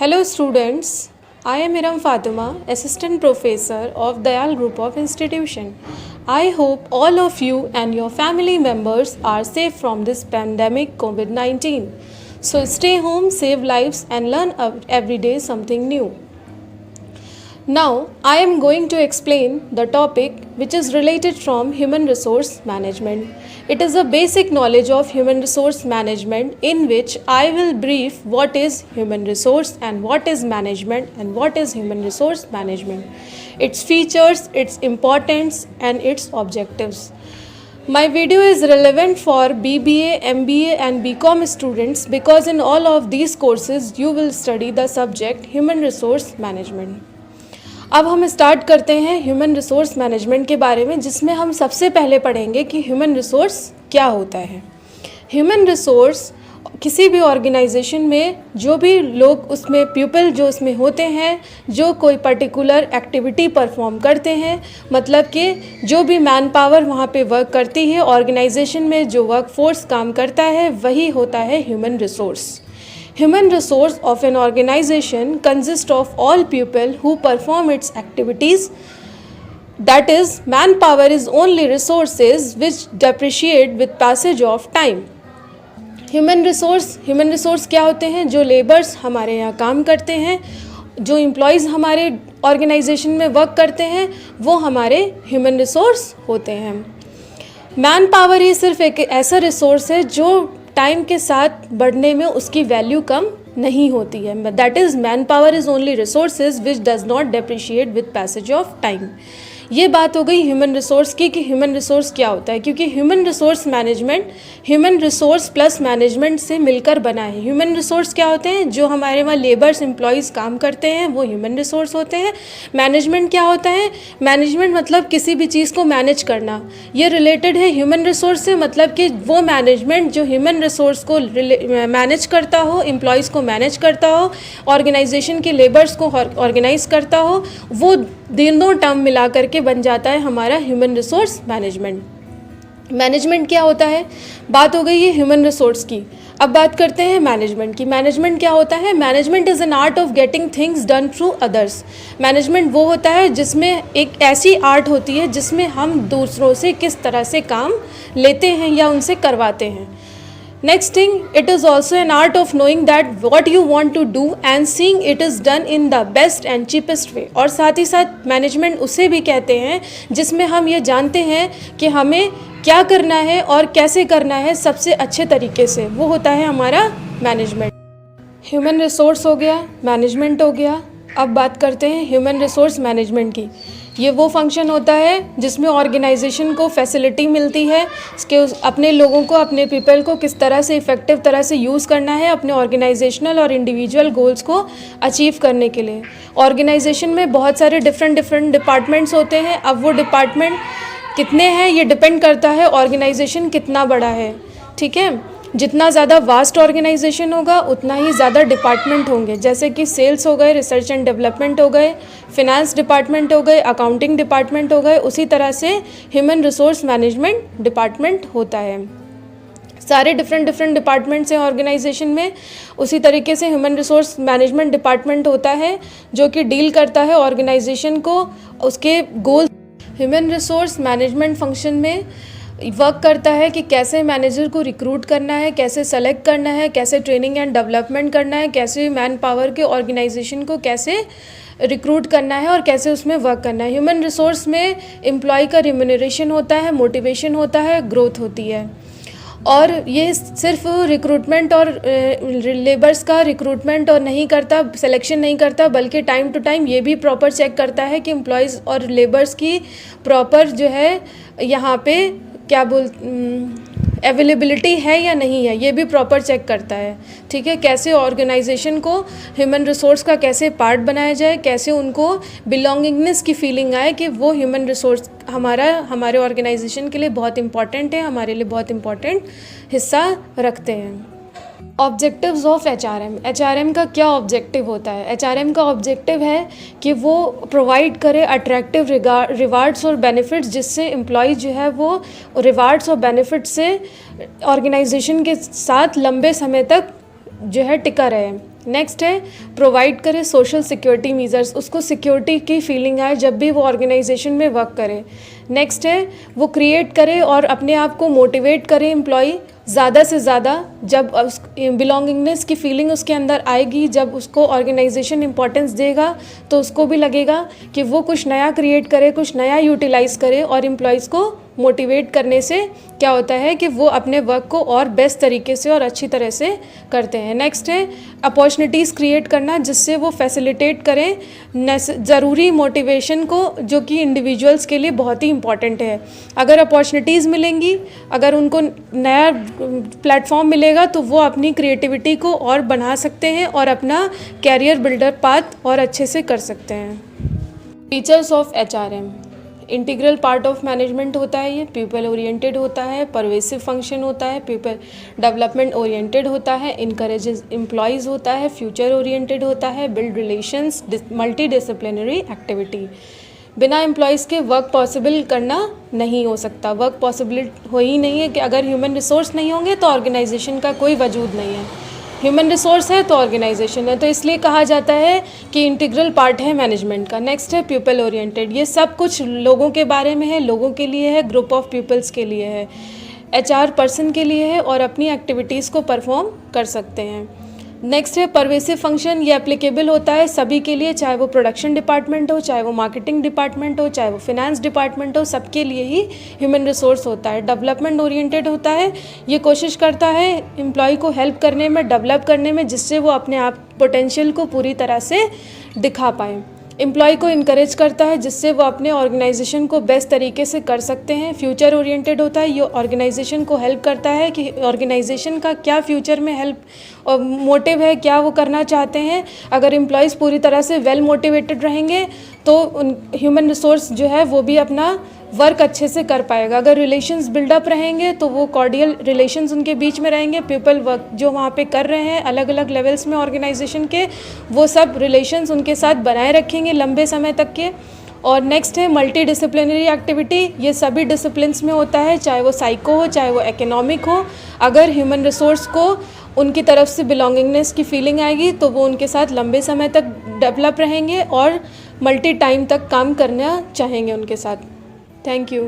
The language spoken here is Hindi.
Hello students, I am Iram Fatima, Assistant Professor of Dayal Group of Institution. I hope all of you and your family members are safe from this pandemic COVID-19. So stay home, save lives and learn every day something new. Now I am going to explain the topic which is related from human resource management. It is a basic knowledge of human resource management in which I will brief what is human resource and what is management and what is human resource management, its features, its importance and its objectives. My video is relevant for BBA, MBA and BCom students because in all of these courses you will study the subject human resource management. अब हम स्टार्ट करते हैं ह्यूमन रिसोर्स मैनेजमेंट के बारे में, जिसमें हम सबसे पहले पढ़ेंगे कि ह्यूमन रिसोर्स क्या होता है। ह्यूमन रिसोर्स किसी भी ऑर्गेनाइजेशन में जो भी लोग उसमें पीपल जो उसमें होते हैं, जो कोई पर्टिकुलर एक्टिविटी परफॉर्म करते हैं, मतलब कि जो भी मैन पावर वहाँ पे वर्क करती है, ऑर्गेनाइजेशन में जो वर्क फोर्स काम करता है, वही होता है human resource. Human resource of an organization consists of all people who perform its activities. That is, manpower is only resources which depreciate with passage of time. Human resource क्या होते हैं? जो लेबर्स हमारे यहाँ काम करते हैं, जो एम्प्लॉयज़ हमारे ऑर्गेनाइजेशन में वर्क करते हैं, वो हमारे ह्यूमन रिसोर्स होते हैं। मैन पावर ही सिर्फ एक ऐसा रिसोर्स है जो टाइम के साथ बढ़ने में उसकी वैल्यू कम नहीं होती है। That is man power is only resources which does not depreciate with passage of time. ये बात हो गई ह्यूमन रिसोर्स की कि ह्यूमन रिसोर्स क्या होता है, क्योंकि human resource management human resource plus management से मिलकर बना है। ह्यूमन रिसोर्स क्या होते हैं? जो हमारे वहाँ लेबर्स एम्प्लॉयज़ काम करते हैं वो ह्यूमन रिसोर्स होते हैं। मैनेजमेंट क्या होता है? मैनेजमेंट मतलब किसी भी चीज़ को मैनेज करना। ये रिलेटेड है ह्यूमन रिसोर्स से, मतलब कि वो मैनेजमेंट जो ह्यूमन रिसोर्स को मैनेज करता हो, एम्प्लॉयज़ को मैनेज करता हो, ऑर्गेनाइजेशन के लेबर्स को ऑर्गेनाइज करता हो, वो दोनों टर्म मिला करके बन जाता है हमारा ह्यूमन रिसोर्स मैनेजमेंट। मैनेजमेंट क्या होता है? बात हो गई है ह्यूमन रिसोर्स की। अब बात करते हैं मैनेजमेंट की। मैनेजमेंट क्या होता है? Management is an art of getting things done through others. Management वो होता है जिसमें एक ऐसी आर्ट होती है जिसमें हम दूसरों से किस तरह से काम लेते हैं या उनसे करवाते हैं। Next thing, it is also an art of knowing that what you want to do and seeing it is done in the best and cheapest way। और साथ ही साथ मैनेजमेंट उसे भी कहते हैं जिसमें हम ये जानते हैं कि हमें क्या करना है और कैसे करना है सबसे अच्छे तरीके से, वो होता है हमारा मैनेजमेंट। ह्यूमन रिसोर्स हो गया, मैनेजमेंट हो गया। अब बात करते हैं ह्यूमन रिसोर्स मैनेजमेंट की। ये वो फंक्शन होता है जिसमें ऑर्गेनाइजेशन को फैसिलिटी मिलती है कि अपने लोगों को, अपने पीपल को किस तरह से इफ़ेक्टिव तरह से यूज़ करना है अपने ऑर्गेनाइजेशनल और इंडिविजुअल गोल्स को अचीव करने के लिए। ऑर्गेनाइजेशन में बहुत सारे डिफरेंट डिपार्टमेंट्स होते हैं। अब वो डिपार्टमेंट कितने हैं ये डिपेंड करता है ऑर्गेनाइजेशन कितना बड़ा है, ठीक है। जितना ज़्यादा वास्ट ऑर्गेनाइजेशन होगा उतना ही ज़्यादा डिपार्टमेंट होंगे, जैसे कि सेल्स हो गए, रिसर्च एंड डेवलपमेंट हो गए, फिनेंस डिपार्टमेंट हो गए, अकाउंटिंग डिपार्टमेंट हो गए। उसी तरह से ह्यूमन रिसोर्स मैनेजमेंट डिपार्टमेंट होता है। सारे डिफरेंट डिपार्टमेंट्स हैं ऑर्गेनाइजेशन में। उसी तरीके से ह्यूमन रिसोर्स मैनेजमेंट डिपार्टमेंट होता है जो कि डील करता है ऑर्गेनाइजेशन को उसके गोल। ह्यूमन रिसोर्स मैनेजमेंट फंक्शन में वर्क करता है कि कैसे मैनेजर को रिक्रूट करना है, कैसे सेलेक्ट करना है, कैसे ट्रेनिंग एंड डेवलपमेंट करना है, कैसे मैन पावर के ऑर्गेनाइजेशन को कैसे रिक्रूट करना है और कैसे उसमें वर्क करना है। ह्यूमन रिसोर्स में एम्प्लॉय का रिम्यूनरेशन होता है, मोटिवेशन होता है, ग्रोथ होती है। और ये सिर्फ रिक्रूटमेंट और लेबर्स का रिक्रूटमेंट और नहीं करता, सिलेक्शन नहीं करता, बल्कि टाइम टू टाइम ये भी प्रॉपर चेक करता है कि एम्प्लॉयज़ और लेबर्स की प्रॉपर जो है यहाँ पे क्या अवेलेबिलिटी है या नहीं है, ये भी प्रॉपर चेक करता है, ठीक है। कैसे ऑर्गेनाइजेशन को ह्यूमन रिसोर्स का कैसे पार्ट बनाया जाए, कैसे उनको बिलोंगिंगनेस की फीलिंग आए कि वो ह्यूमन रिसोर्स हमारे ऑर्गेनाइजेशन के लिए बहुत इम्पॉर्टेंट है, हमारे लिए बहुत इम्पॉर्टेंट हिस्सा रखते हैं। Objectives of HRM. एचआरएम का क्या ऑब्जेक्टिव होता है? एचआरएम का ऑब्जेक्टिव है कि वो प्रोवाइड करे अट्रैक्टिव रिवार्ड्स और बेनिफिट्स, जिससे एम्प्लॉय जो है वो रिवार्ड्स और बेनिफिट्स से ऑर्गेनाइजेशन के साथ लंबे समय तक जो है टिका रहे। नेक्स्ट है प्रोवाइड करे सोशल सिक्योरिटी मीजर्स, उसको सिक्योरिटी की फीलिंग आए जब भी वो ऑर्गेनाइजेशन में वर्क करे। नेक्स्ट है वो क्रिएट करे और अपने आप को मोटिवेट करे एम्प्लॉय ज़्यादा से ज़्यादा। जब उस बिलोंगिंगनेस की फीलिंग उसके अंदर आएगी, जब उसको ऑर्गेनाइजेशन इंपॉर्टेंस देगा तो उसको भी लगेगा कि वो कुछ नया क्रिएट करे, कुछ नया यूटिलाइज़ करे। और एम्प्लॉयज़ को मोटिवेट करने से क्या होता है कि वो अपने वर्क को और बेस्ट तरीके से और अच्छी तरह से करते हैं। नेक्स्ट है अपॉर्चुनिटीज़ क्रिएट करना जिससे वो फैसिलिटेट करें ज़रूरी मोटिवेशन को, जो कि इंडिविजुअल्स के लिए बहुत ही इम्पॉर्टेंट है। अगर अपॉर्चुनिटीज़ मिलेंगी, अगर उनको नया प्लेटफॉर्म मिलेगा तो वो अपनी क्रिएटिविटी को और बढ़ा सकते हैं और अपना कैरियर बिल्डर पाथ और अच्छे से कर सकते हैं। Features of HRM, integral part of management होता है, ये पीपल ओरिएंटेड होता है, परवेसिव फंक्शन होता है, पीपल डेवलपमेंट ओरिएंटेड होता है, इनकरेजेस एम्प्लॉयज़ होता है, फ्यूचर ओरिएंटेड होता है, build relations, multi disciplinary activity. बिना एम्प्लॉयज़ के वर्क पॉसिबल करना नहीं हो सकता। वर्क पॉसिबल हो ही नहीं है कि अगर ह्यूमन रिसोर्स नहीं होंगे तो ऑर्गेनाइजेशन का कोई वजूद नहीं है। ह्यूमन रिसोर्स है तो ऑर्गेनाइजेशन है, तो इसलिए कहा जाता है कि इंटीग्रल पार्ट है मैनेजमेंट का। नेक्स्ट है पीपल ओरिएंटेड, ये सब कुछ लोगों के बारे में है, लोगों के लिए है, ग्रुप ऑफ पीपल्स के लिए है, HR पर्सन के लिए है और अपनी एक्टिविटीज़ को परफॉर्म कर सकते हैं। नेक्स्ट है परवेसिव फंक्शन, ये एप्लीकेबल होता है सभी के लिए, चाहे वो प्रोडक्शन डिपार्टमेंट हो, चाहे वो मार्केटिंग डिपार्टमेंट हो, चाहे वो फिनेंस डिपार्टमेंट हो, सबके लिए ही ह्यूमन रिसोर्स होता है। डेवलपमेंट ओरिएंटेड होता है, ये कोशिश करता है एम्प्लॉय को हेल्प करने में, डेवलप करने में, जिससे वो अपने आप पोटेंशियल को पूरी तरह से दिखा पाए। एम्प्लॉय को इनकरेज करता है जिससे वो अपने ऑर्गेनाइजेशन को बेस्ट तरीके से कर सकते हैं। फ्यूचर ओरिएंटेड होता है, ये ऑर्गेनाइजेशन को हेल्प करता है कि ऑर्गेनाइजेशन का क्या फ्यूचर में हेल्प और मोटिव है, क्या वो करना चाहते हैं। अगर एम्प्लॉयज़ पूरी तरह से वेल मोटिवेटेड रहेंगे तो ह्यूमन रिसोर्स जो है वो भी अपना वर्क अच्छे से कर पाएगा। अगर रिलेशंस बिल्डअप रहेंगे तो वो कॉर्डियल रिलेशंस उनके बीच में रहेंगे। पीपल वर्क जो वहाँ पे कर रहे हैं अलग अलग लेवल्स में ऑर्गेनाइजेशन के, वो सब रिलेशंस उनके साथ बनाए रखेंगे लंबे समय तक के। और नेक्स्ट है मल्टी डिसिप्लिनरी एक्टिविटी, ये सभी डिसिप्लिन्स में होता है, चाहे वो साइको हो, चाहे वो इकोनॉमिक हो। अगर ह्यूमन रिसोर्स को उनकी तरफ से बिलोंगिंगनेस की फीलिंग आएगी तो वो उनके साथ लंबे समय तक डेवलप रहेंगे और मल्टी टाइम तक काम करना चाहेंगे उनके साथ। Thank you.